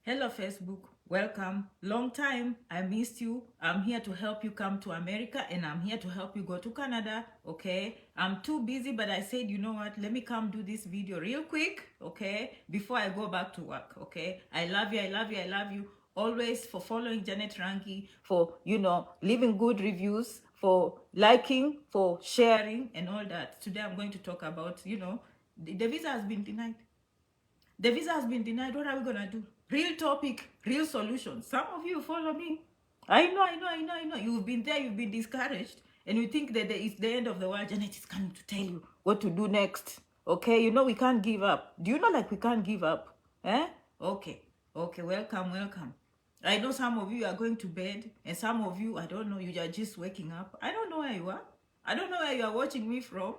Hello, Facebook. Welcome. Long time. I missed you. I'm here to help you come to America and I'm here to help you go to Canada. Okay. I'm too busy, but I said, you know what? Let me come do this video real quick. Okay. Before I go back to work. Okay. I love you. I love you. I love you. Always for following Janet Ranki, for, leaving good reviews, for liking, for sharing, and all that. Today I'm going to talk about, the visa has been denied. The visa has been denied. What are we going to do? Real topic, real solution. Some of you follow me. I know. You've been there, you've been discouraged, and you think that it's the end of the world. Janet is coming to tell you what to do next. Okay, we can't give up. Do you know we can't give up? Eh? Okay, welcome. I know some of you are going to bed, and some of you, I don't know, you are just waking up. I don't know where you are. I don't know where you are watching me from.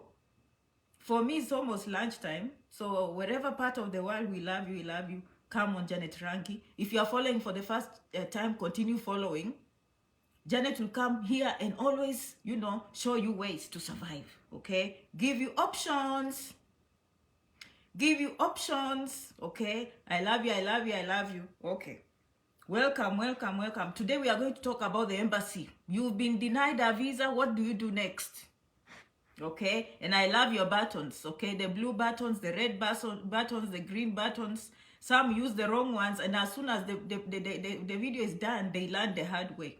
For me, it's almost lunchtime. So wherever part of the world, we love you. Come on, Janet Ranki. If you are following for the first time, continue following. Janet will come here and always, show you ways to survive, okay? Give you options. Okay? I love you. Okay. Welcome. Today we are going to talk about the embassy. You've been denied a visa. What do you do next? Okay, and I love your buttons. Okay, the blue buttons, the red buttons, the green buttons. Some use the wrong ones, and as soon as the video is done, they learn the hard way.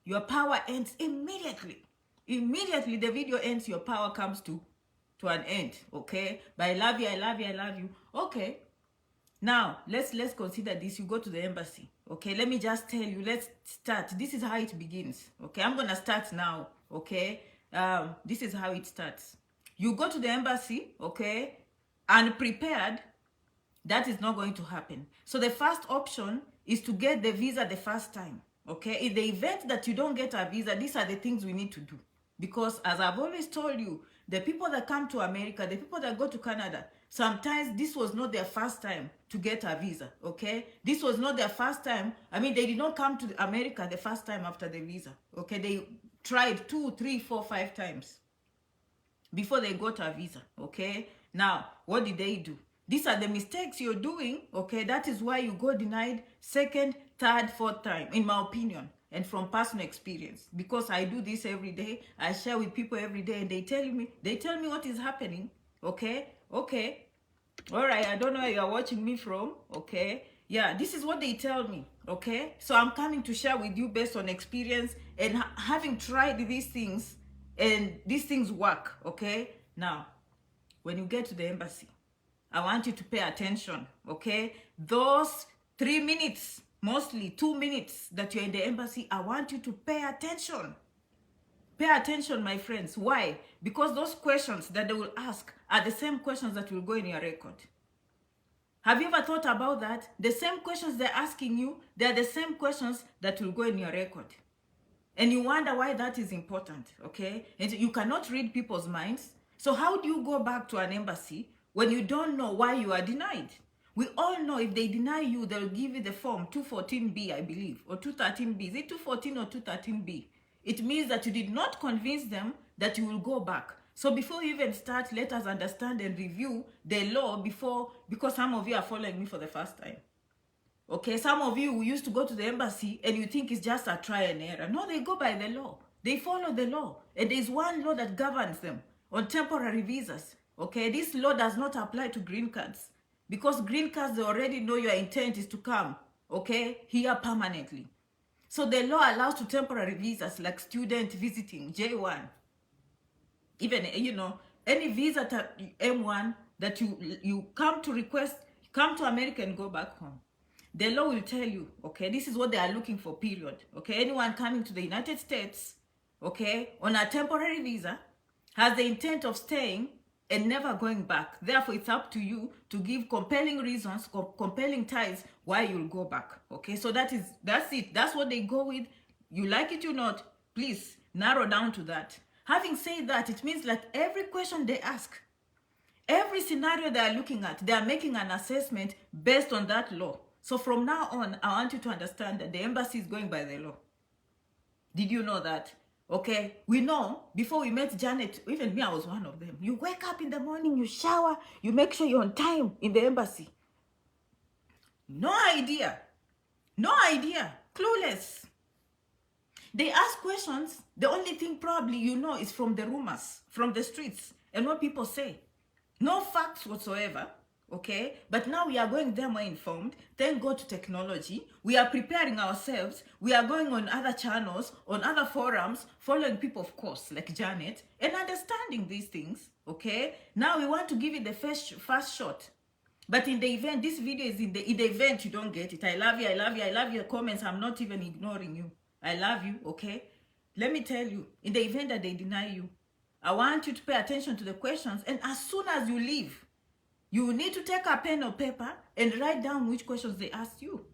Your power ends immediately. Immediately the video ends, your power comes to an end. Okay, but I love you. Okay, now let's consider this. You go to the embassy. Okay, let me just tell you. Let's start. This is how it begins. Okay, I'm gonna start now. Okay. This is how it starts. You go to the embassy, okay, unprepared. That is not going to happen. So the first option is to get the visa the first time, okay? In the event that you don't get a visa, these are the things we need to do. Because as I've always told you, the people that come to America, the people that go to Canada, sometimes this was not their first time to get a visa, okay? This was not their first time. I mean, they did not come to America the first time after the visa, okay? They tried 2, 3, 4, 5 times before they got a visa, okay? Now, what did they do? These are the mistakes you're doing, okay? That is why you go denied second, third, fourth time, in my opinion, and from personal experience. Because I do this every day, I share with people every day, and they tell me what is happening, okay? Okay, all right, I don't know where you're watching me from, okay? Yeah, this is what they tell me, okay? So I'm coming to share with you based on experience and having tried these things, and these things work, okay? Now, when you get to the embassy, I want you to pay attention, okay? Those 3 minutes, mostly 2 minutes that you're in the embassy, I want you to pay attention. Pay attention, my friends. Why? Because those questions that they will ask are the same questions that will go in your record. Have you ever thought about that? The same questions they're asking you, they're the same questions that will go in your record. And you wonder why that is important, okay? And you cannot read people's minds. So how do you go back to an embassy when you don't know why you are denied? We all know if they deny you, they'll give you the form 214B, I believe, or 213B. Is it 214 or 213B? It means that you did not convince them that you will go back. So before you even start, let us understand and review the law because some of you are following me for the first time. Okay, some of you used to go to the embassy and you think it's just a try and error. No, they go by the law. They follow the law. And there's one law that governs them on temporary visas. Okay, this law does not apply to green cards. Because green cards, they already know your intent is to come, okay, here permanently. So the law allows to temporary visas like student visiting, J1. Even, any visa M1 that you come to request, come to America and go back home. The law will tell you, okay, this is what they are looking for, period. Okay, anyone coming to the United States, okay, on a temporary visa, has the intent of staying and never going back. Therefore, it's up to you to give compelling reasons, compelling ties why you'll go back. Okay, so that's it. That's what they go with. You like it or not, please narrow down to that. Having said that, it means that every question they ask, every scenario they are looking at, they are making an assessment based on that law. So from now on, I want you to understand that the embassy is going by the law. Did you know that? Okay, we know before we met Janet, even me, I was one of them. You wake up in the morning, you shower, you make sure you're on time in the embassy. No idea No idea. Clueless. They ask questions. The only thing probably you know is from the rumors, from the streets, and what people say. No facts whatsoever. Okay, but now we are going there more informed. Thank God to technology. We are preparing ourselves. We are going on other channels, on other forums, following people, of course, like Janet, and understanding these things. Okay, now we want to give it the first shot. But in the event, this video is in the event you don't get it. I love you, I love you, I love your comments. I'm not even ignoring you. I love you, okay? Let me tell you, in the event that they deny you, I want you to pay attention to the questions. And as soon as you leave, you need to take a pen or paper and write down which questions they asked you.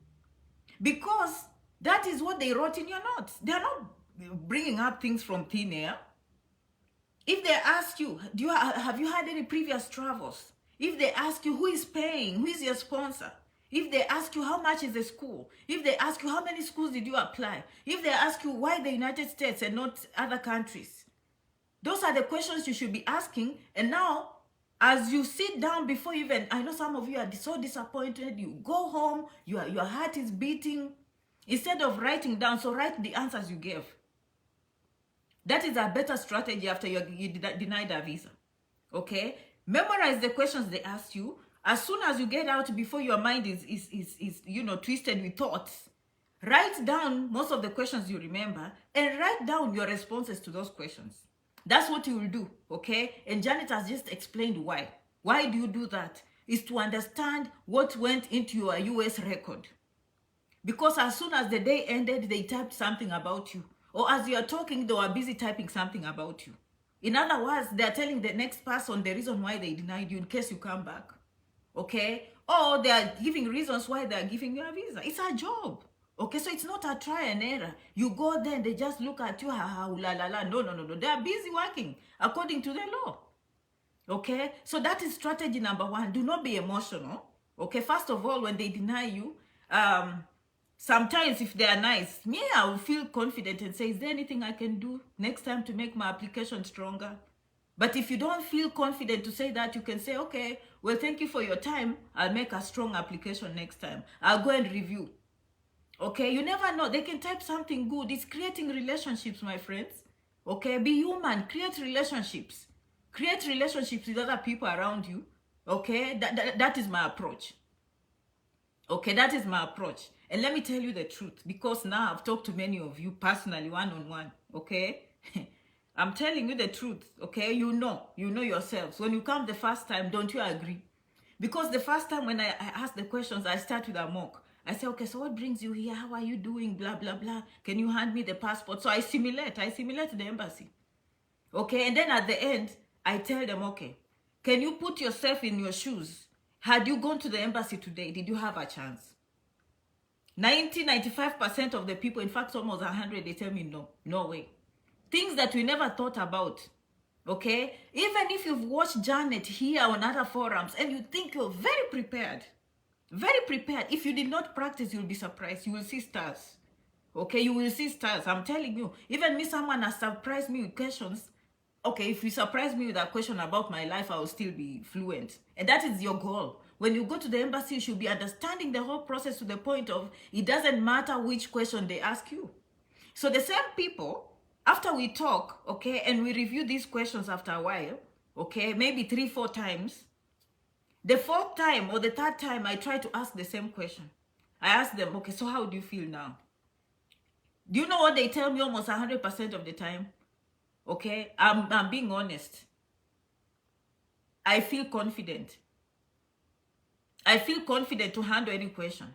Because that is what they wrote in your notes. They are not bringing up things from thin air. If they ask you, have you had any previous travels? If they ask you who is paying, who is your sponsor? If they ask you how much is the school? If they ask you how many schools did you apply? If they ask you why the United States and not other countries? Those are the questions you should be asking. And now, as you sit down before even, I know some of you are so disappointed, you go home, your heart is beating. Instead of writing down, so write the answers you gave. That is a better strategy after you denied a visa. Okay? Memorize the questions they ask you. As soon as you get out, before your mind is twisted with thoughts, write down most of the questions you remember and write down your responses to those questions. That's what you will do, okay? And Janet has just explained why. Why do you do that? Is to understand what went into your US record. Because as soon as the day ended, they typed something about you. Or as you are talking, they were busy typing something about you. In other words, they are telling the next person the reason why they denied you in case you come back. Okay? Or they are giving reasons why they are giving you a visa. It's a job. Okay, so it's not a try and error. You go there and they just look at you, ha ha, la la la. No. They are busy working according to the law. Okay, so that is strategy number one. Do not be emotional. Okay, first of all, when they deny you, sometimes if they are nice, I will feel confident and say, is there anything I can do next time to make my application stronger? But if you don't feel confident to say that, you can say, okay, well, thank you for your time. I'll make a strong application next time. I'll go and review. Okay, you never know. They can type something good. It's creating relationships, my friends. Okay, be human. Create relationships. Create relationships with other people around you. Okay, that is my approach. Okay, that is my approach. And let me tell you the truth, because now I've talked to many of you personally, one-on-one. Okay, I'm telling you the truth. Okay, you know yourselves. When you come the first time, don't you agree? Because the first time when I ask the questions, I start with a mock. I say, okay, so what brings you here? How are you doing? Blah, blah, blah. Can you hand me the passport? So I simulate the embassy. Okay, and then at the end, I tell them, okay, can you put yourself in your shoes? Had you gone to the embassy today, did you have a chance? 95% of the people, in fact, almost 100, they tell me no way. Things that we never thought about. Okay, even if you've watched Janet here on other forums and you think you're very prepared, if you did not practice, you'll be surprised. You will see stars. Okay, you will see stars. I'm telling you. Even me, someone has surprised me with questions. Okay, if you surprise me with a question about my life, I will still be fluent. And that is your goal. When you go to the embassy, you should be understanding the whole process to the point of it doesn't matter which question they ask you. So the same people, after we talk, okay, and we review these questions after a while, okay, maybe 3-4 times, the fourth time or the third time, I try to ask the same question. I ask them, okay, so how do you feel now? Do you know what they tell me almost 100% of the time? Okay, I'm being honest. I feel confident. I feel confident to handle any question.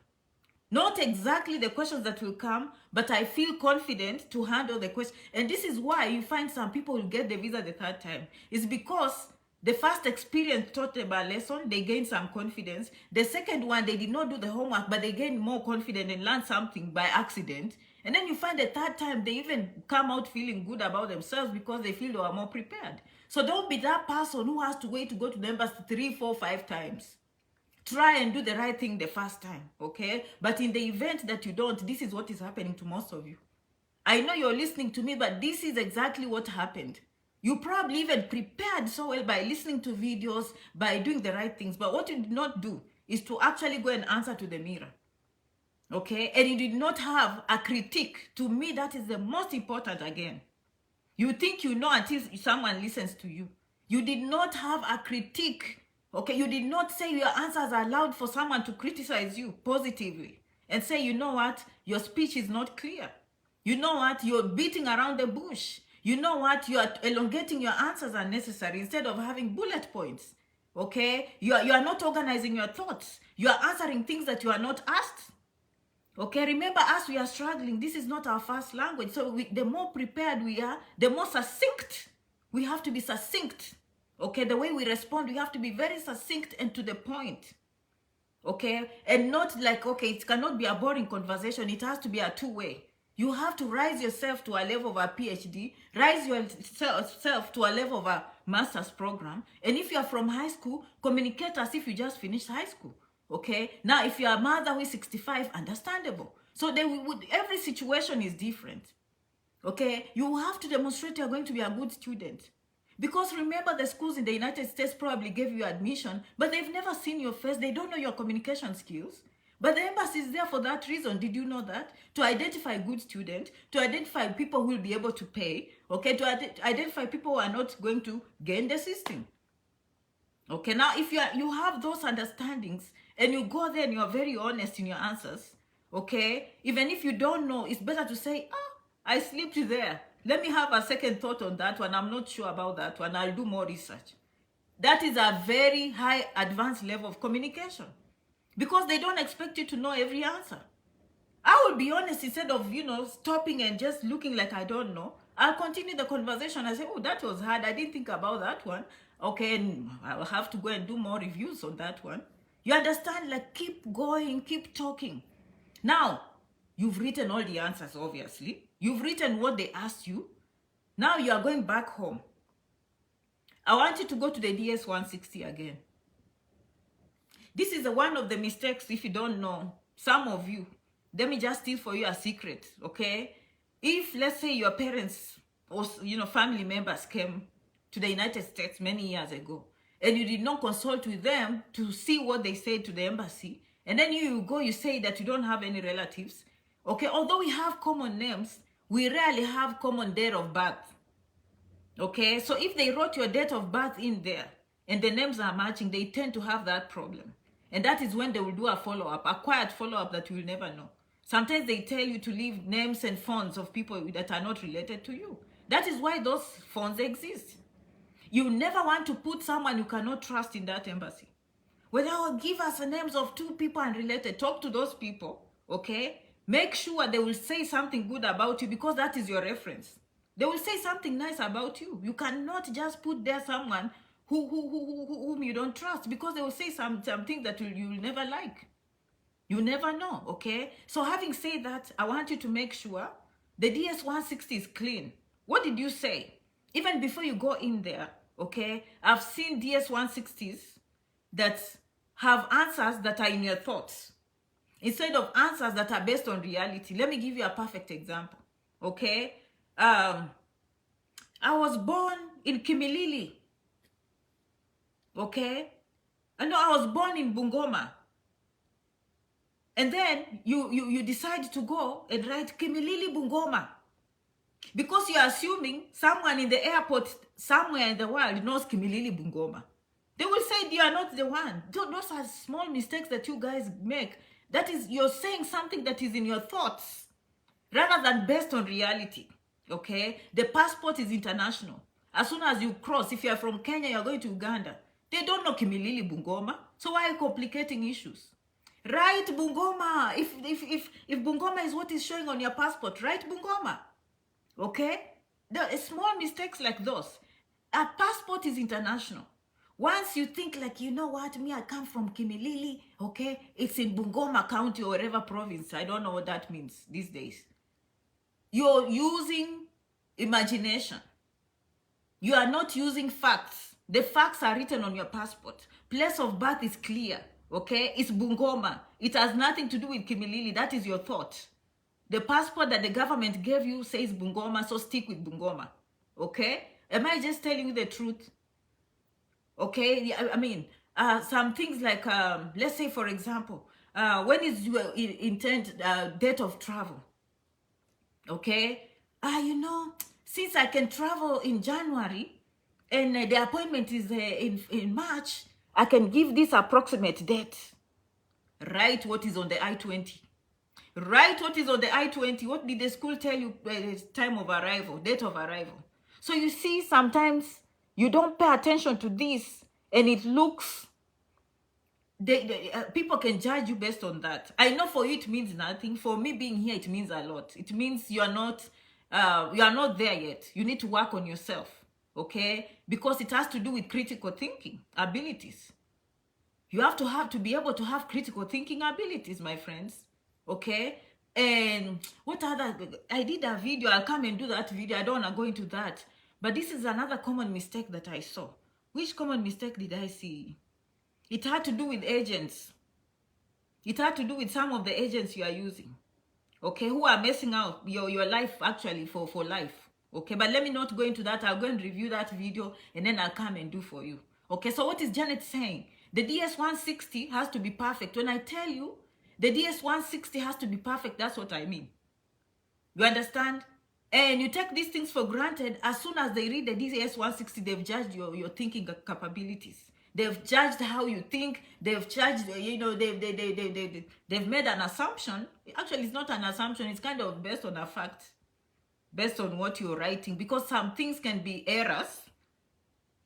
Not exactly the questions that will come, but I feel confident to handle the question. And this is why you find some people will get the visa the third time. It's because the first experience taught them a lesson, they gained some confidence. The second one, they did not do the homework, but they gained more confidence and learned something by accident. And then you find the third time, they even come out feeling good about themselves because they feel they are more prepared. So don't be that person who has to wait to go to the embassy 3, 4, 5 times. Try and do the right thing the first time, okay? But in the event that you don't, this is what is happening to most of you. I know you're listening to me, but this is exactly what happened. You probably even prepared so well by listening to videos, by doing the right things. But what you did not do is to actually go and answer to the mirror. Okay, and you did not have a critique. To me, that is the most important again. You think you know until someone listens to you. You did not have a critique. Okay, you did not say your answers are allowed for someone to criticize you positively and say, you know what, your speech is not clear. You know what, you're beating around the bush. You know what, you are elongating your answers unnecessary instead of having bullet points. Okay, you are not organizing your thoughts. You are answering things that you are not asked. Okay, remember us, we are struggling. This is not our first language. So the more prepared we are, the more succinct. We have to be succinct. Okay, the way we respond, we have to be very succinct and to the point. Okay, and not like, okay, it cannot be a boring conversation. It has to be a two-way. You have to rise yourself to a level of a PhD, rise yourself to a level of a master's program. And if you are from high school, communicate as if you just finished high school. Okay, now if you're a mother who is 65, understandable. So every situation is different. Okay, you have to demonstrate you're going to be a good student. Because remember, the schools in the United States probably gave you admission, but they've never seen your face. They don't know your communication skills. But the embassy is there for that reason. Did you know that? To identify good students, to identify people who will be able to pay, okay, to identify people who are not going to gain the system. Okay, now if you have those understandings and you go there and you are very honest in your answers, okay, even if you don't know, it's better to say, I slipped there. Let me have a second thought on that one. I'm not sure about that one. I'll do more research. That is a very high advanced level of communication because they don't expect you to know every answer. I will be honest, instead of, stopping and just looking like I don't know, I'll continue the conversation. I say, oh, that was hard. I didn't think about that one. Okay, and I'll have to go and do more reviews on that one. You understand? Like, keep going, keep talking. Now, you've written all the answers, obviously. You've written what they asked you. Now you are going back home. I want you to go to the DS 160 again. This is one of the mistakes, if you don't know, some of you. Let me just steal for you a secret, okay? If, let's say, your parents or, family members came to the United States many years ago, and you did not consult with them to see what they said to the embassy, and then you go, you say that you don't have any relatives, okay? Although we have common names, we rarely have common date of birth, okay? So if they wrote your date of birth in there, and the names are matching, they tend to have that problem. And that is when they will do a follow-up, a quiet follow-up that you will never know. Sometimes they tell you to leave names and phones of people that are not related to you. That is why those phones exist. You never want to put someone you cannot trust in that embassy. Well, give us the names of 2 people unrelated. Talk to those people, okay? Make sure they will say something good about you because that is your reference. They will say something nice about you. You cannot just put there someone whom you don't trust because they will say something that you will never like. You never know, okay? So having said that, I want you to make sure the DS 160 is clean. What did you say? Even before you go in there, okay? I've seen DS 160s that have answers that are in your thoughts instead of answers that are based on reality. Let me give you a perfect example, okay? I was born in Kimilili, okay? I know I was born in Bungoma. And then you decide to go and write Kimilili Bungoma because you're assuming someone in the airport somewhere in the world knows Kimilili Bungoma. They will say you are not the one. Those are small mistakes that you guys make. That is, you're saying something that is in your thoughts rather than based on reality, okay? The passport is international. As soon as you cross, if you're from Kenya, you're going to Uganda. They don't know Kimilili Bungoma. So why are you complicating issues? Write Bungoma. If Bungoma is what is showing on your passport, write Bungoma. Okay? There are small mistakes like those. A passport is international. Once you think like, you know what, me, I come from Kimilili, okay? It's in Bungoma County or whatever province. I don't know what that means these days. You're using imagination. You are not using facts. The facts are written on your passport. Place of birth is clear. Okay, it's Bungoma. It has nothing to do with Kimilili. That is your thought. The passport that the government gave you says Bungoma, so stick with Bungoma. Okay? Am I just telling you the truth? Okay, I mean, some things like, let's say, for example, when is your date of travel? Okay, since I can travel in January and the appointment is in March, I can give this approximate date. Write what is on the I-20. Write what is on the I-20. What did the school tell you? Time of arrival, date of arrival. So you see, sometimes you don't pay attention to this, and it looks, people can judge you based on that. I know for you it means nothing. For me being here, it means a lot. It means you are not there yet. You need to work on yourself, okay? Because it has to do with critical thinking abilities. You have to be able to have critical thinking abilities, my friends, okay? And what other, I did a video, I'll come and do that video. I don't want to go into that. But this is another common mistake that I saw. Which common mistake did I see? It had to do with agents. It had to do with some of the agents you are using, okay, who are messing out your life actually for life, okay? But let me not go into that. I'll go and review that video and then I'll come and do for you, okay? So what is Janet saying? The DS-160 has to be perfect. When I tell you the DS-160 has to be perfect, that's what I mean. You understand? And you take these things for granted. As soon as they read the DS-160, they've judged your thinking capabilities. They've judged how you think. They've judged, they've made an assumption. Actually, it's not an assumption. It's kind of based on a fact, based on what you're writing, because some things can be errors.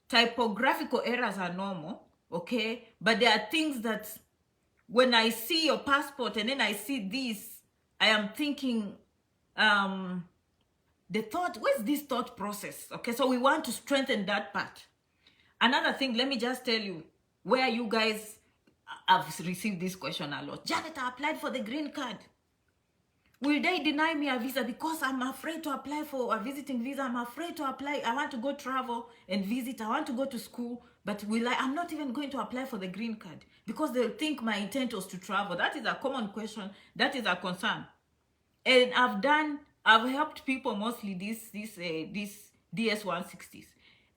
Typographical errors are normal, okay? But there are things that when I see your passport and then I see this, I am thinking, where's this thought process? Okay, so we want to strengthen that part. Another thing, let me just tell you where you guys have received this question a lot. Janet, I applied for the green card. Will they deny me a visa because I'm afraid to apply for a visiting visa? I'm afraid to apply. I want to go travel and visit. I want to go to school, but I'm not even going to apply for the green card because they'll think my intent was to travel. That is a common question. That is a concern. And I've helped people mostly these DS-160s.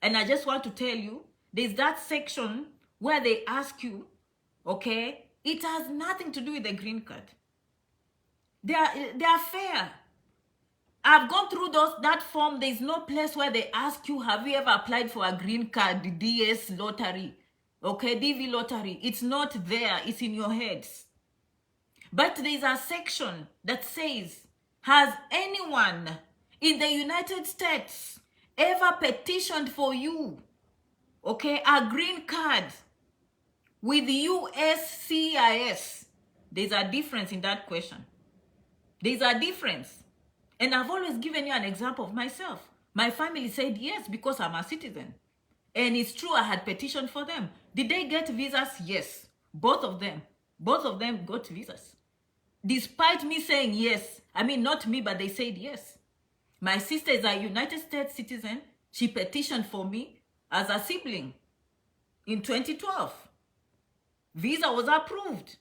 And I just want to tell you, there's that section where they ask you, okay, it has nothing to do with the green card. They are fair. I've gone through that form. There's no place where they ask you, have you ever applied for a green card, DS lottery, okay, DV lottery. It's not there. It's in your heads. But there's a section that says, has anyone in the United States ever petitioned for you, okay, a green card with USCIS? There's a difference in that question. There's a difference. And I've always given you an example of myself. My family said yes because I'm a citizen. And it's true, I had petitioned for them. Did they get visas? Yes. Both of them. Both of them got visas. Despite me saying yes. I mean, not me, but they said yes. My sister is a United States citizen. She petitioned for me as a sibling in 2012. Visa was approved.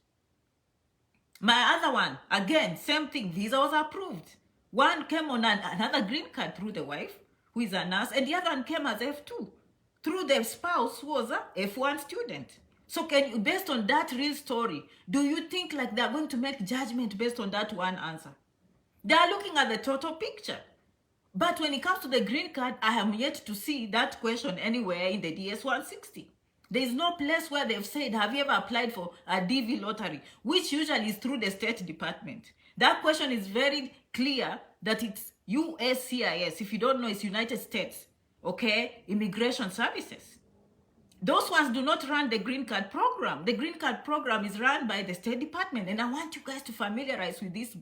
My other one, again, same thing. Visa was approved. One came on another green card through the wife, who is a nurse, and the other one came as F2 through the spouse, who was a F1 student. So can you, based on that real story, do you think like they're going to make judgment based on that one answer? They are looking at the total picture. But when it comes to the green card, I am yet to see that question anywhere in the DS-160. There is no place where they've said, have you ever applied for a DV lottery, which usually is through the State Department. That question is very clear that it's USCIS. If you don't know, it's United States, okay, Immigration Services. Those ones do not run the green card program. The green card program is run by the State Department. And I want you guys to familiarize with this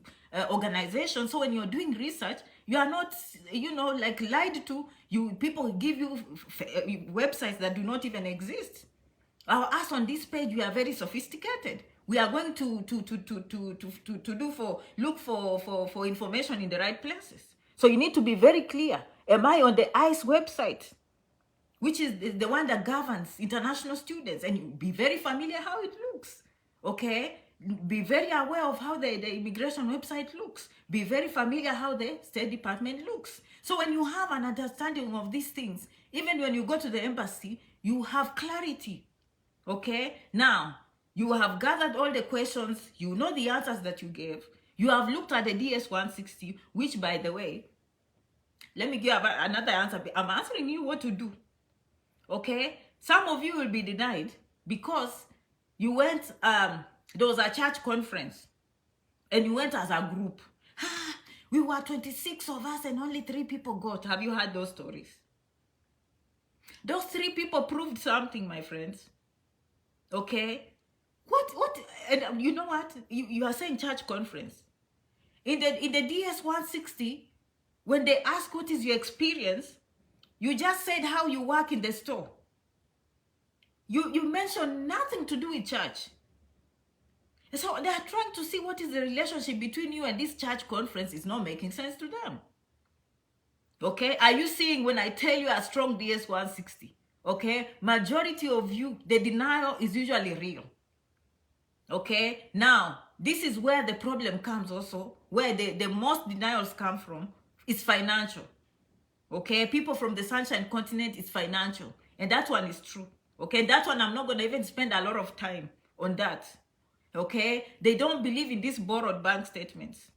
organization. So when you're doing research, you are not, like lied to. People give you websites that do not even exist. Us on this page, we are very sophisticated. We are going to look for information in the right places. So you need to be very clear. Am I on the ICE website, which is the one that governs international students? And you be very familiar how it looks, okay? Be very aware of how the immigration website looks. Be very familiar how the State Department looks. So when you have an understanding of these things, even when you go to the embassy, you have clarity, okay? Now, You have gathered all the questions. You know the answers that you gave. You have looked at the DS-160, which, by the way, let me give another answer. I'm answering you what to do. Okay? Some of you will be denied because you went, there was a church conference and you went as a group. We were 26 of us and only 3 people got. Have you heard those stories? Those 3 people proved something, my friends. Okay? What, and you know what? You are saying church conference. In the DS-160, when they ask what is your experience, you just said how you work in the store. You mentioned nothing to do with church. So they are trying to see what is the relationship between you and this church conference. Is not making sense to them. Okay? Are you seeing when I tell you a strong DS-160? Okay? Majority of you, the denial is usually real. Okay? Now, this is where the problem comes also, where the most denials come from, is financial. Okay? People from the Sunshine Continent is financial. And that one is true. Okay? That one, I'm not going to even spend a lot of time on that. Okay? They don't believe in these borrowed bank statements.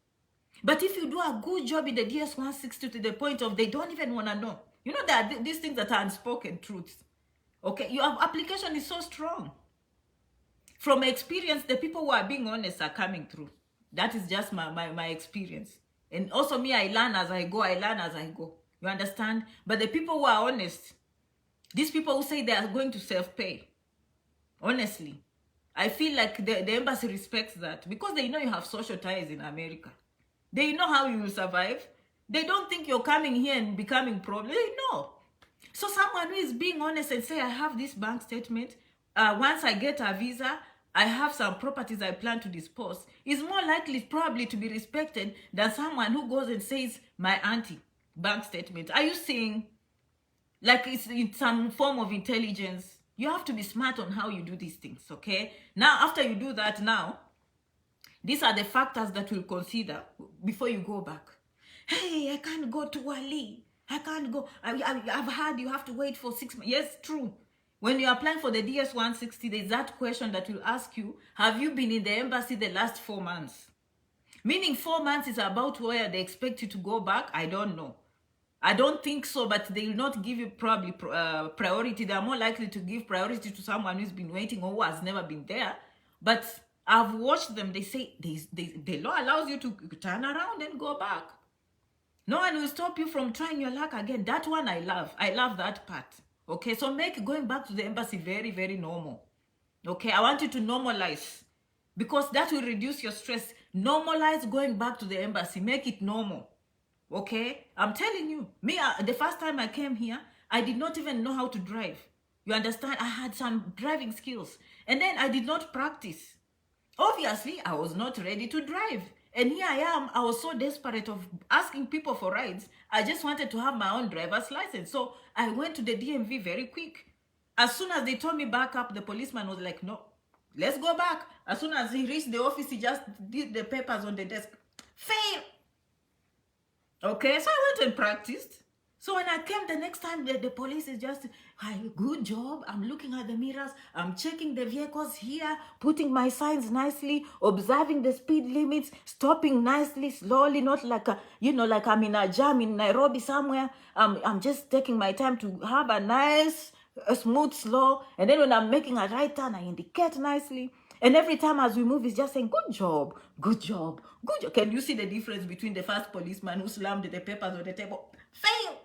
But if you do a good job in the DS-160 to the point of they don't even want to know. You know that these things that are unspoken truths. Okay? Your application is so strong. From experience, the people who are being honest are coming through. That is just my experience. And also me, I learn as I go. You understand? But the people who are honest, these people who say they are going to self-pay, honestly, I feel like the embassy respects that because they know you have social ties in America. They know how you will survive. They don't think you're coming here and becoming problem. They know. So someone who is being honest and say, I have this bank statement, once I get a visa, I have some properties I plan to dispose, is more likely probably to be respected than someone who goes and says, my auntie, bank statement. Are you seeing? Like it's some form of intelligence. You have to be smart on how you do these things, okay? Now, after you do that now, these are the factors that we'll consider before you go back. Hey, I can't go to Wali. I can't go. I've heard you have to wait for 6 months. Yes, true. When you're applying for the DS-160, there's that question that will ask you, have you been in the embassy the last 4 months? Meaning 4 months is about where they expect you to go back. I don't know. I don't think so, but they will not give you probably priority. They are more likely to give priority to someone who's been waiting or who has never been there. But I've watched them. They say the law allows you to turn around and go back. No one will stop you from trying your luck again. That one I love. I love that part. Okay, so make going back to the embassy very, very normal. Okay, I want you to normalize because that will reduce your stress. Normalize going back to the embassy. Make it normal. Okay, I'm telling you, me, the first time I came here, I did not even know how to drive. You understand? I had some driving skills and then I did not practice. Obviously, I was not ready to drive. And here I am, I was so desperate of asking people for rides. I just wanted to have my own driver's license. So I went to the DMV very quick. As soon as they told me back up, the policeman was like, no, let's go back. As soon as he reached the office, he just did the papers on the desk. Fail. Okay, so I went and practiced. So when I came the next time, the police is just, hi, good job. I'm looking at the mirrors. I'm checking the vehicles here, putting my signs nicely, observing the speed limits, stopping nicely, slowly, not like like I'm in a jam in Nairobi somewhere. I'm just taking my time to have a nice, smooth, slow. And then when I'm making a right turn, I indicate nicely. And every time as we move, it's just saying, good job, good job, good job. Can you see the difference between the first policeman who slammed the papers on the table? Fail.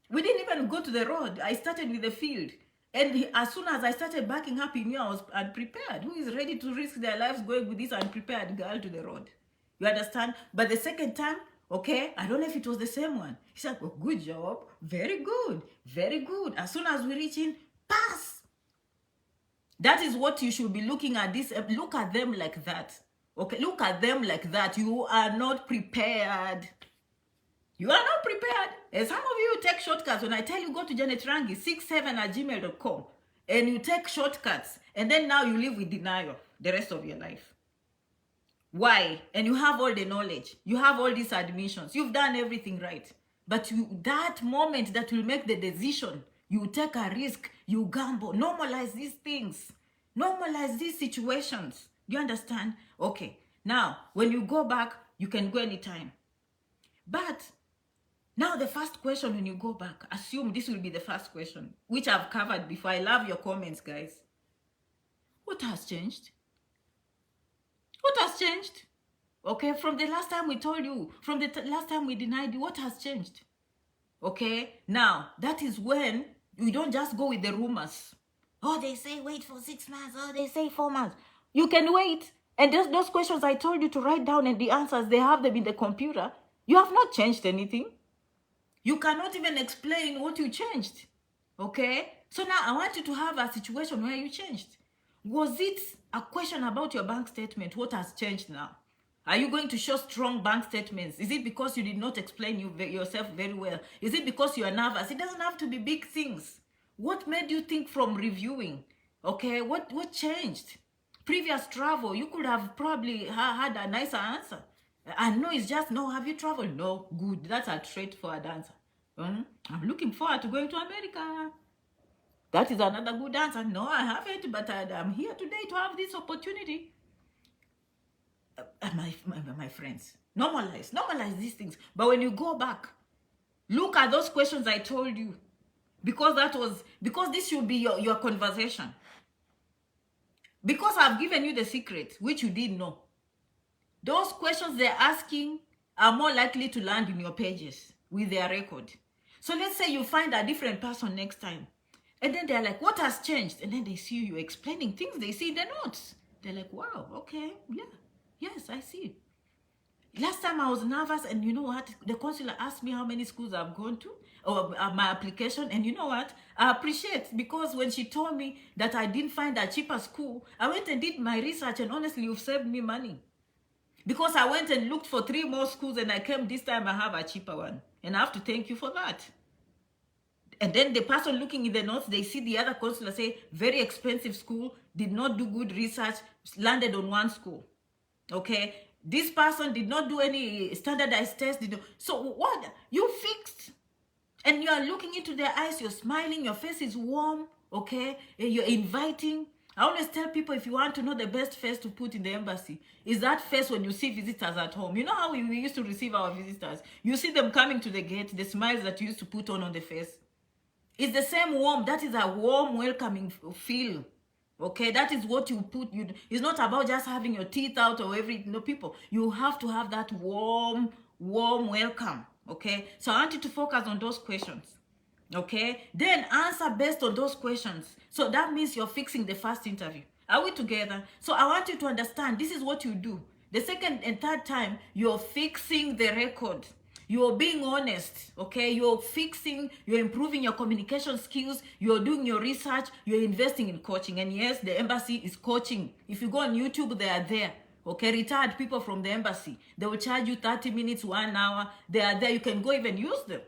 We didn't even go to the road. I started with the field. And as soon as I started backing up, he knew I was unprepared. Who is ready to risk their lives going with this unprepared girl to the road? You understand? But the second time, okay, I don't know if it was the same one. He said, oh, good job, very good, very good. As soon as we reach in, pass. That is what you should be looking at this. Look at them like that. Okay, look at them like that. You are not prepared. You are not prepared. And some of you take shortcuts. When I tell you go to janetrangi67@gmail.com and you take shortcuts and then now you live with denial the rest of your life. Why? And you have all the knowledge. You have all these admissions. You've done everything right. But that moment that will make the decision, you take a risk, you gamble, normalize these things. Normalize these situations. Do you understand? Okay. Now, when you go back, you can go anytime. But now the first question when you go back, assume this will be the first question, which I've covered before. I love your comments, guys. What has changed? What has changed? Okay, from the last time we told you, from the last time we denied you, what has changed? Okay, now that is when you don't just go with the rumors. Oh, they say wait for 6 months. Oh, they say 4 months. You can wait. And those questions I told you to write down and the answers, they have them in the computer. You have not changed anything. You cannot even explain what you changed. Okay? So now I want you to have a situation where you changed. Was it a question about your bank statement? What has changed now? Are you going to show strong bank statements? Is it because you did not explain yourself very well? Is it because you are nervous? It doesn't have to be big things. What made you think from reviewing? Okay, what changed? Previous travel, you could have probably had a nicer answer. I know it's just, no, have you traveled? No, good. That's a straightforward answer. I'm looking forward to going to America. That is another good answer. No, I haven't, but I'm here today to have this opportunity. My friends, normalize these things. But when you go back, look at those questions I told you, because this should be your conversation. Because I've given you the secret, which you didn't know. Those questions they're asking are more likely to land in your pages with their record. So let's say you find a different person next time, and then they're like, what has changed? And then they see you explaining things they see in the notes. They're like, wow, okay, yeah. Yes, I see. Last time I was nervous, and you know what? The counselor asked me how many schools I've gone to, or my application, and you know what? I appreciate, because when she told me that I didn't find a cheaper school, I went and did my research, and honestly, you've saved me money. Because I went and looked for 3 more schools, and I came this time, I have a cheaper one. And I have to thank you for that. And then the person looking in the notes, they see the other counselor say, very expensive school, did not do good research, landed on one school. Okay, this person did not do any standardized test. So what? You fixed, and you are looking into their eyes. You're smiling. Your face is warm. Okay, you're inviting. I always tell people, if you want to know the best face to put in the embassy, is that face when you see visitors at home. You know how we used to receive our visitors? You see them coming to the gate, the smiles that you used to put on the face. It's the same warm. That is a warm, welcoming feel. Okay, that is what you put. It's not about just having your teeth out or people. You have to have that warm welcome. Okay, so I want you to focus on those questions. Okay, then answer based on those questions. So that means you're fixing the first interview. Are we together? So I want you to understand, this is what you do. The second and third time, you're fixing the record. You're being honest, okay? You're fixing, you're improving your communication skills, you're doing your research, you're investing in coaching. And yes, the embassy is coaching. If you go on YouTube, they are there, okay? Retired people from the embassy, they will charge you 30 minutes, 1 hour. They are there. You can go even use them.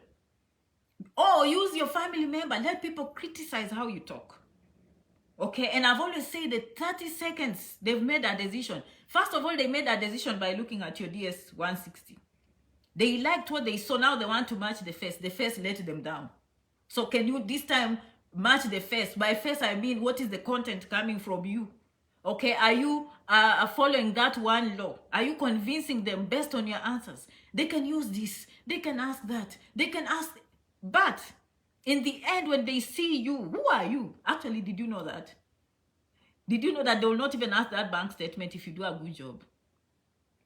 Or use your family member. Let people criticize how you talk. Okay, and I've always said that 30 seconds, they've made a decision. First of all, they made a decision by looking at your DS-160. They liked what they saw. Now they want to match the face. The face let them down. So can you this time match the face? By face, I mean, what is the content coming from you? Okay, are you following that one law? Are you convincing them based on your answers? They can use this. They can ask that. They can ask. But in the end, when they see you, who are you? Actually, did you know that? Did you know that they will not even ask that bank statement if you do a good job?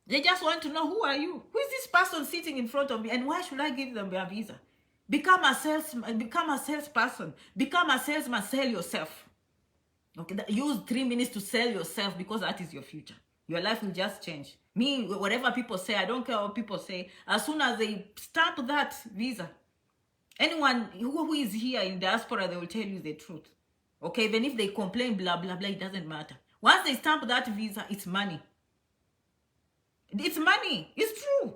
They just want to know, who are you? Who is this person sitting in front of me? And why should I give them their visa? Become a salesperson. Become a salesman. Sell yourself. Okay, use 3 minutes to sell yourself, because that is your future. Your life will just change. Me, whatever people say, I don't care what people say. As soon as they stamp that visa, anyone who is here in diaspora, they will tell you the truth. Okay, even if they complain, blah, blah, blah, it doesn't matter. Once they stamp that visa, it's money. It's money. It's true.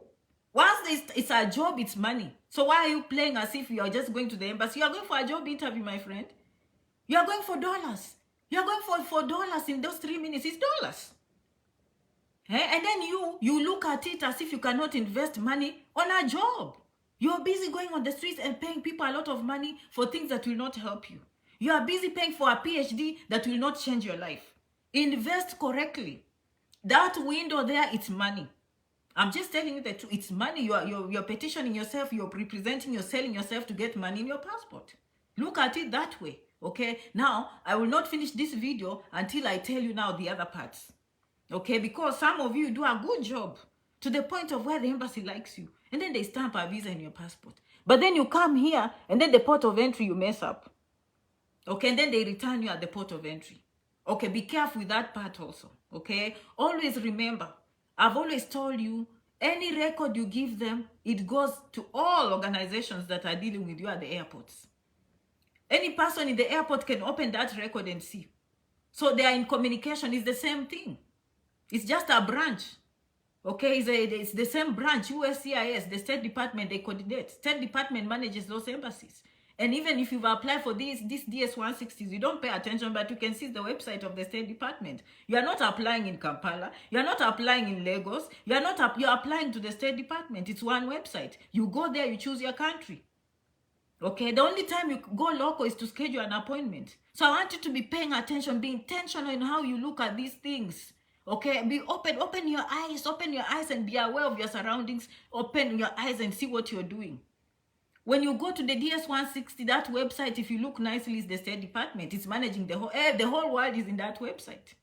Once it's a job, it's money. So why are you playing as if you are just going to the embassy? You are going for a job interview, my friend. You are going for dollars. You are going for dollars in those 3 minutes. It's dollars. And then you look at it as if you cannot invest money on a job. You're busy going on the streets and paying people a lot of money for things that will not help you. You are busy paying for a PhD that will not change your life. Invest correctly. That window there, it's money. I'm just telling you the truth. It's money. You're petitioning yourself. You're representing. You're selling yourself to get money in your passport. Look at it that way. Okay. Now I will not finish this video until I tell you now the other parts. Okay, because some of you do a good job to the point of where the embassy likes you, and then they stamp a visa in your passport. But then you come here, and then the port of entry you mess up. Okay, and then they return you at the port of entry. Okay, be careful with that part also. Okay, always remember, I've always told you, any record you give them, it goes to all organizations that are dealing with you at the airports. Any person in the airport can open that record and see. So they are in communication. It's the same thing. It's just a branch. Okay, it's the same branch. USCIS, the State Department, they coordinate. State Department manages those embassies. And even if you've applied for these DS-160s, you don't pay attention, but you can see the website of the State Department. You are not applying in Kampala. You are not applying in Lagos. You're applying to the State Department. It's one website. You go there, you choose your country. Okay, the only time you go local is to schedule an appointment. So I want you to be paying attention, be intentional in how you look at these things. Okay, be open your eyes and be aware of your surroundings. Open your eyes and see what you're doing. When you go to the DS-160, that website, if you look nicely, is the State Department. It's managing the whole world is in that website.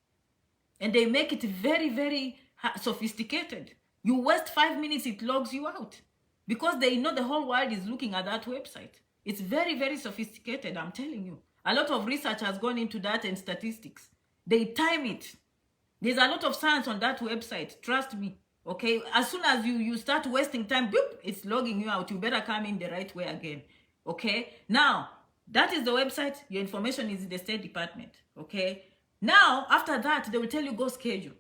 And they make it very, very sophisticated. You waste 5 minutes, it logs you out. Because they know the whole world is looking at that website. It's very, very sophisticated, I'm telling you. A lot of research has gone into that and statistics. They time it. There's a lot of science on that website, trust me. Okay, as soon as you start wasting time, boop, it's logging you out. You better come in the right way again. Okay, now that is the website. Your information is in the State Department. Okay, now after that, they will tell you go schedule.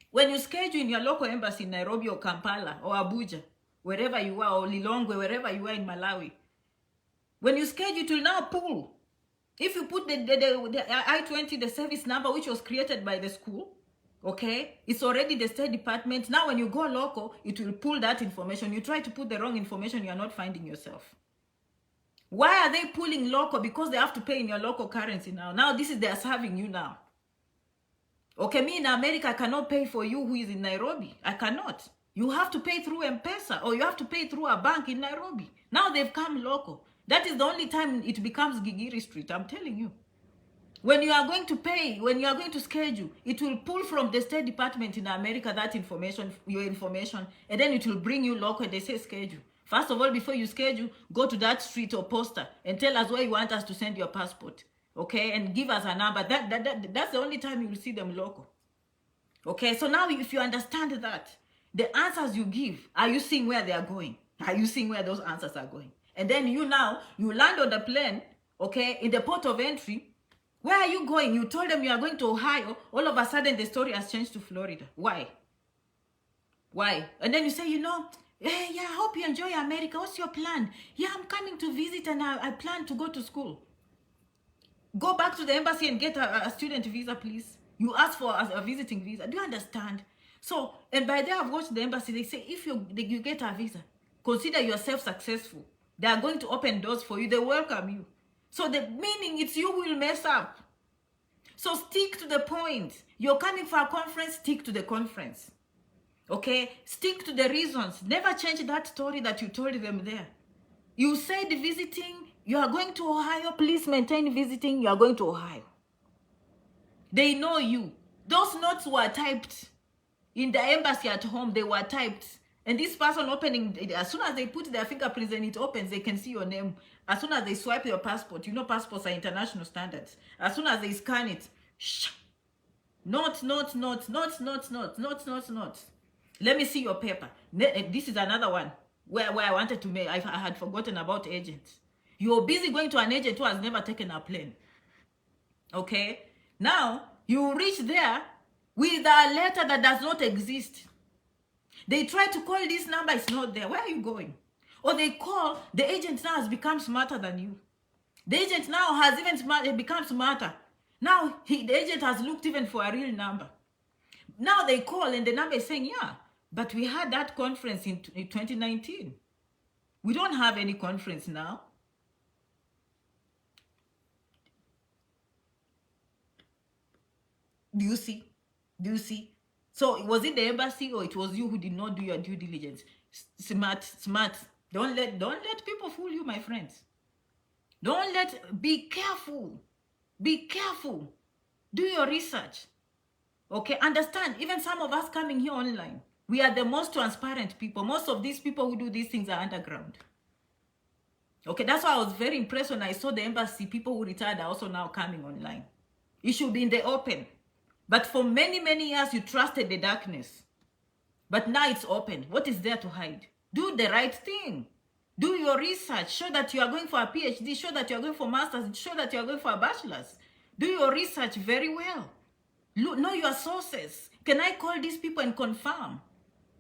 When you schedule in your local embassy in Nairobi or Kampala or Abuja, wherever you are, or Lilongwe, wherever you are in Malawi, when you schedule, it will now pull. If you put the I-20, the service number, which was created by the school, okay, it's already the State Department. Now when you go local, it will pull that information. You try to put the wrong information, you are not finding yourself. Why are they pulling local? Because they have to pay in your local currency now. Now this is, they are serving you now. Okay, me in America, I cannot pay for you who is in Nairobi. I cannot. You have to pay through M-Pesa, or you have to pay through a bank in Nairobi. Now they've come local. That is the only time it becomes Gigiri Street, I'm telling you. When you are going to pay, when you are going to schedule, it will pull from the State Department in America that information, your information, and then it will bring you local and they say schedule. First of all, before you schedule, go to that street or poster and tell us where you want us to send your passport. Okay, and give us a number. That's the only time you will see them local. Okay, so now if you understand that, the answers you give, are you seeing where they are going? Are you seeing where those answers are going? And then you land on the plane, okay, in the port of entry. Where are you going? You told them you are going to Ohio. All of a sudden, the story has changed to Florida. Why? Why? And then you say, hey, yeah, I hope you enjoy America. What's your plan? Yeah, I'm coming to visit and I plan to go to school. Go back to the embassy and get a student visa, please. You ask for a visiting visa. Do you understand? So, and by there I've watched the embassy. They say, if you get a visa, consider yourself successful. They are going to open doors for you. They welcome you. So the meaning it's you who will mess up. So stick to the point. You're coming for a conference, stick to the conference. Okay? Stick to the reasons. Never change that story that you told them there. You said visiting, you are going to Ohio, please maintain visiting, you are going to Ohio. They know you. Those notes were typed in the embassy at home. They were typed. And this person opening, as soon as they put their fingerprints and it opens, they can see your name. As soon as they swipe your passport, passports are international standards. As soon as they scan it, notes. Let me see your paper. This is another one where I wanted to make, I had forgotten about agents. You're busy going to an agent who has never taken a plane. Okay? Now, you reach there with a letter that does not exist. They try to call this number, it's not there. Where are you going? Or they call, the agent now has become smarter than you. The agent now has even become smarter. Now, the agent has looked even for a real number. Now they call and the number is saying, yeah, but we had that conference in 2019. We don't have any conference now. Do you see? Do you see? So was it the embassy or it was you who did not do your due diligence? Smart, smart. Don't let people fool you, my friends. Be careful. Be careful. Do your research. Okay, understand, even some of us coming here online, we are the most transparent people. Most of these people who do these things are underground. Okay, that's why I was very impressed when I saw the embassy people who retired are also now coming online. It should be in the open. But for many, many years, you trusted the darkness. But now it's open. What is there to hide? Do the right thing. Do your research. Show that you are going for a PhD. Show that you are going for master's. Show that you are going for a bachelor's. Do your research very well. Know your sources. Can I call these people and confirm?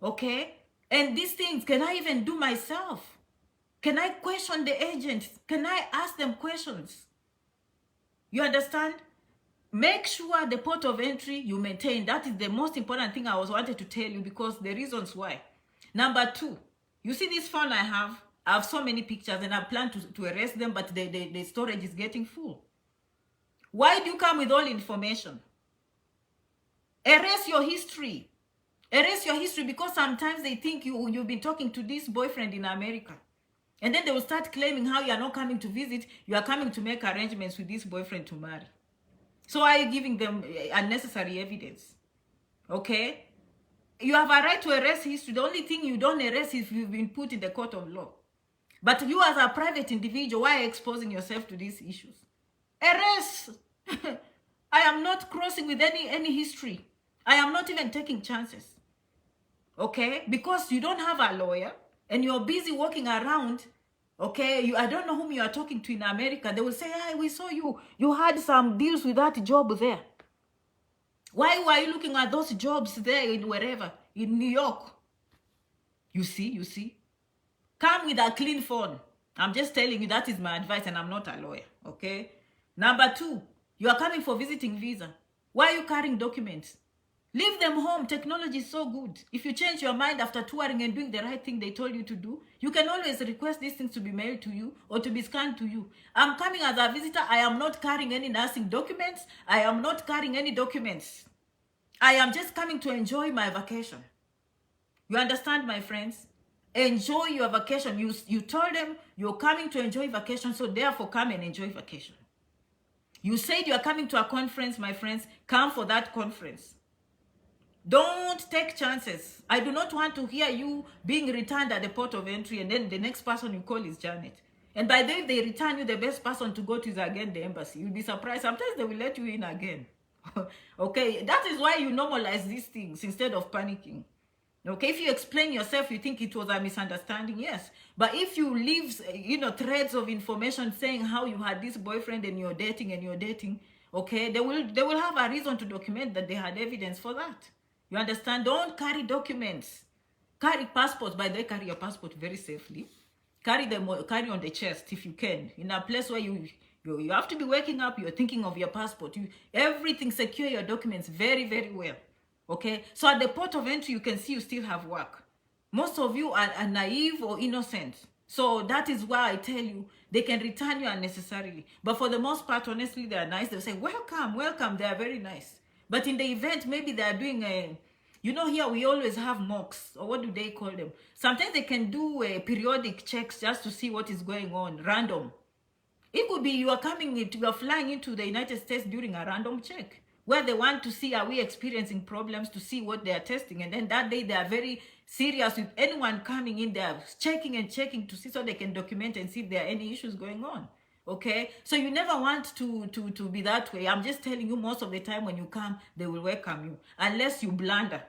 Okay? And these things, can I even do myself? Can I question the agents? Can I ask them questions? You understand? Make sure the port of entry you maintain. That is the most important thing I was wanted to tell you, because the reasons why. Number 2, you see this phone I have so many pictures and I plan to erase them, but the storage is getting full. Why do you come with all information? Erase your history. Erase your history, because sometimes they think you've been talking to this boyfriend in America. And then they will start claiming how you are not coming to visit. You are coming to make arrangements with this boyfriend to marry. So are you giving them unnecessary evidence? Okay? You have a right to erase history. The only thing you don't erase is if you've been put in the court of law. But you as a private individual, why are you exposing yourself to these issues? Erase. I am not crossing with any history. I am not even taking chances. Okay? Because you don't have a lawyer and you're busy walking around. Okay? I don't know whom you are talking to in America. They will say, hey, we saw you. You had some deals with that job there. Why were you looking at those jobs there in wherever? In New York. You see? Come with a clean phone. I'm just telling you, that is my advice, and I'm not a lawyer. Okay? Number 2, you are coming for visiting visa. Why are you carrying documents? Leave them home. Technology is so good. If you change your mind after touring and doing the right thing they told you to do, you can always request these things to be mailed to you or to be scanned to you. I'm coming as a visitor. I am not carrying any nursing documents. I am not carrying any documents. I am just coming to enjoy my vacation. You understand, my friends? Enjoy your vacation. You told them you're coming to enjoy vacation, so therefore come and enjoy vacation. You said you are coming to a conference, my friends. Come for that conference. Don't take chances. I do not want to hear you being returned at the port of entry and then the next person you call is Janet. And by the way, if they return you, the best person to go to is again the embassy. You'll be surprised. Sometimes they will let you in again. Okay, that is why you normalize these things instead of panicking. Okay, if you explain yourself, you think it was a misunderstanding, yes. But if you leave, threads of information saying how you had this boyfriend and you're dating, okay, they will have a reason to document that they had evidence for that. You understand? Don't carry documents. Carry passports. By the way, carry your passport very safely. Carry on the chest if you can. In a place where you have to be waking up, you're thinking of your passport. Everything, secure your documents very, very well. Okay? So at the port of entry, you can see you still have work. Most of you are naive or innocent. So that is why I tell you, they can return you unnecessarily. But for the most part, honestly, they are nice. They'll say, welcome, welcome. They are very nice. But in the event, maybe they are doing here we always have mocks, or what do they call them? Sometimes they can do periodic checks just to see what is going on, random. It could be you are flying into the United States during a random check, where they want to see, are we experiencing problems, to see what they are testing. And then that day, they are very serious with anyone coming in. They are checking and checking to see so they can document and see if there are any issues going on. Okay, so you never want to be that way. I'm just telling you, most of the time when you come, they will welcome you, unless you blunder.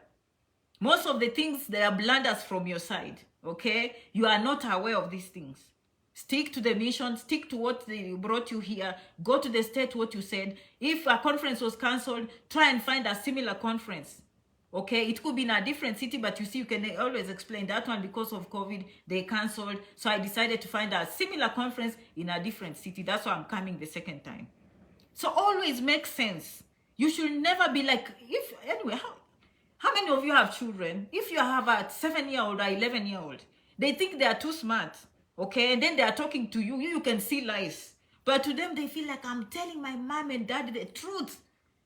Most of the things, they are blunders from your side. Okay, you are not aware of these things. Stick to the mission. Stick to what they brought you here. Go to the state what you said. If a conference was cancelled, try and find a similar conference. Okay, it could be in a different city, but you see, you can always explain that one because of COVID, they cancelled. So I decided to find a similar conference in a different city. That's why I'm coming the second time. So always make sense. You should never be like, how many of you have children? If you have a 7-year-old or 11-year-old, they think they are too smart. Okay, and then they are talking to you. You can see lies. But to them, they feel like, I'm telling my mom and dad the truth.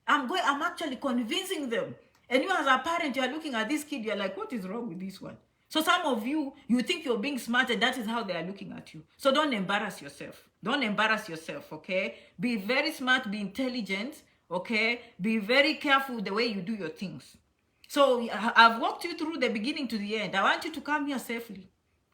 I'm actually convincing them. And you as a parent, you're looking at this kid, you're like, what is wrong with this one? So some of you, you think you're being smart, and that is how they are looking at you. So don't embarrass yourself. Don't embarrass yourself, okay? Be very smart, be intelligent, okay? Be very careful the way you do your things. So I've walked you through the beginning to the end. I want you to come here safely,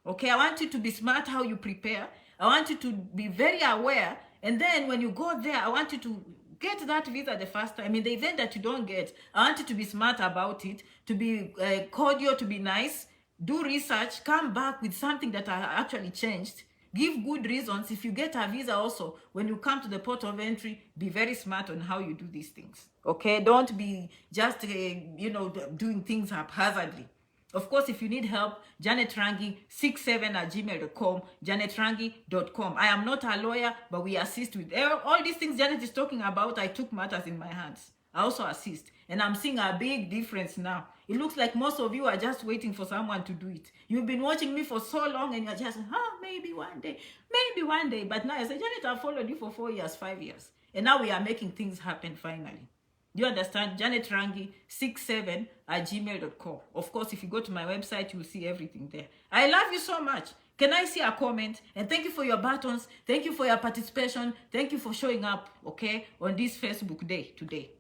okay? I want you to be smart how you prepare. I want you to be very aware. And then when you go there, I want you to get that visa the first time. In the event that you don't get, I want you to be smart about it, to be cordial, to be nice, do research, come back with something that I actually changed. Give good reasons. If you get a visa also, when you come to the port of entry, be very smart on how you do these things. Okay? Don't be just, doing things haphazardly. Of course, if you need help, janetrangi67@gmail.com, janetrangi.com. I am not a lawyer, but we assist with all these things Janet is talking about. I took matters in my hands. I also assist. And I'm seeing a big difference now. It looks like most of you are just waiting for someone to do it. You've been watching me for so long and you're just, maybe one day, maybe one day. But now I say, Janet, I've followed you for 4 years, 5 years. And now we are making things happen finally. Do you understand? janetrangi67@gmail.com. Of course, if you go to my website, you'll see everything there. I love you so much. Can I see a comment? And thank you for your buttons. Thank you for your participation. Thank you for showing up, okay, on this Facebook day today.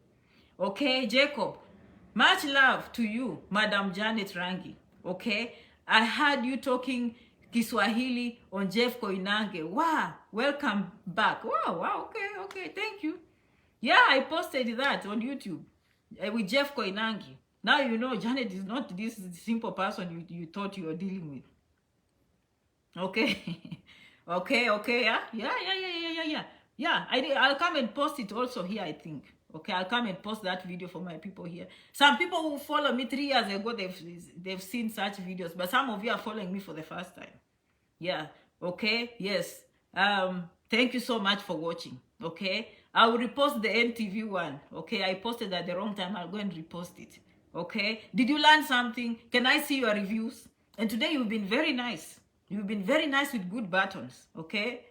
Okay, Jacob, much love to you, Madam Janet Rangi. Okay, I heard you talking Kiswahili on Jeff Koinange. Wow, welcome back. Wow, okay, thank you. Yeah, I posted that on YouTube with Jeff Koinange. Now you know Janet is not this simple person you thought you were dealing with. Okay, okay, yeah. I'll come and post it also here, I think. Okay, I'll come and post that video for my people here. Some people who follow me 3 years ago, they've seen such videos, but some of you are following me for the first time. Yeah, okay, yes. Thank you so much for watching, okay? I will repost the MTV one, okay? I posted at the wrong time. I'll go and repost it, okay? Did you learn something? Can I see your reviews? And today you've been very nice. You've been very nice with good buttons, okay?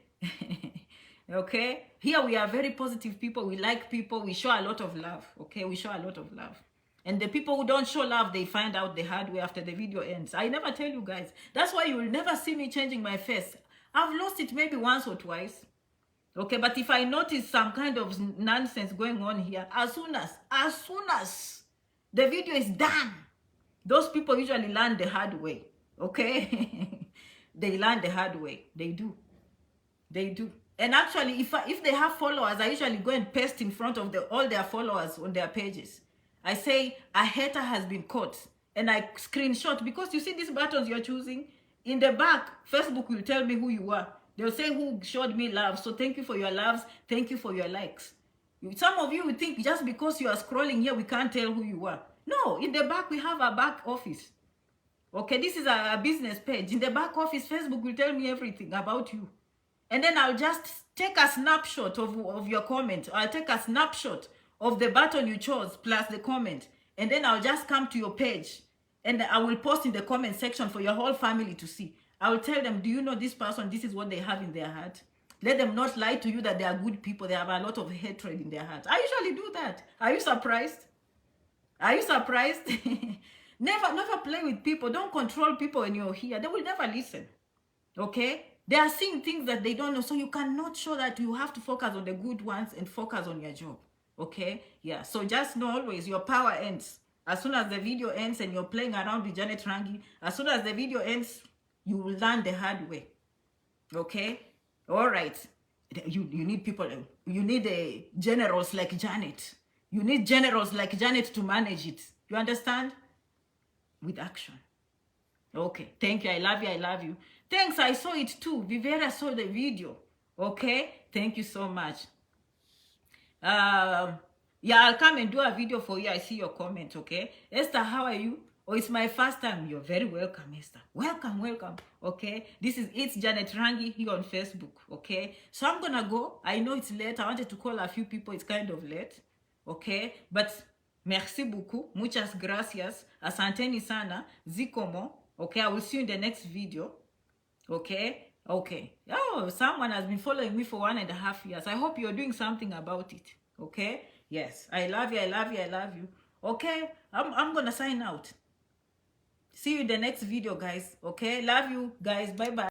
Okay, here we are very positive people. We like people. We show a lot of love. Okay, we show a lot of love. And the people who don't show love, they find out the hard way after the video ends. I never tell you guys. That's why you will never see me changing my face. I've lost it maybe once or twice. Okay, but if I notice some kind of nonsense going on here, as soon as the video is done, those people usually learn the hard way. Okay, they learn the hard way. They do. And actually, if they have followers, I usually go and paste in front of all their followers on their pages. I say, a hater has been caught. And I screenshot, because you see these buttons you're choosing? In the back, Facebook will tell me who you are. They'll say who showed me love. So thank you for your loves. Thank you for your likes. Some of you will think just because you are scrolling here, we can't tell who you are. No, in the back, we have a back office. Okay, this is a business page. In the back office, Facebook will tell me everything about you. And then I'll just take a snapshot of your comment. I'll take a snapshot of the button you chose plus the comment. And then I'll just come to your page. And I will post in the comment section for your whole family to see. I will tell them, do you know this person? This is what they have in their heart. Let them not lie to you that they are good people. They have a lot of hatred in their heart. I usually do that. Are you surprised? Are you surprised? Never play with people. Don't control people when you're here. They will never listen. Okay? They are seeing things that they don't know, so you cannot show that. You have to focus on the good ones and focus on your job, okay? Yeah, so just know always your power ends. As soon as the video ends and you're playing around with Janet Rangi, as soon as the video ends, you will learn the hard way, okay? All right. You need people, you need generals like Janet. You need generals like Janet to manage it. You understand? With action. Okay, thank you. I love you. Thanks, I saw it too. Vivera saw the video. Okay, thank you so much. Yeah, I'll come and do a video for you. I see your comment, okay? Esther, how are you? Oh, it's my first time. You're very welcome, Esther. Welcome. Okay, this is It's Janet Rangi here on Facebook, okay? So I'm gonna go. I know it's late. I wanted to call a few people. It's kind of late, okay? But merci beaucoup. Muchas gracias. Asanteni sana. Zikomo. Okay, I will see you in the next video. Okay. Oh, someone has been following me for 1.5 years. I hope you're doing something about it. Okay. Yes, I love you, I love you, I love you. Okay, I'm gonna sign out. See you in the next video, guys. Okay, love you guys. Bye bye.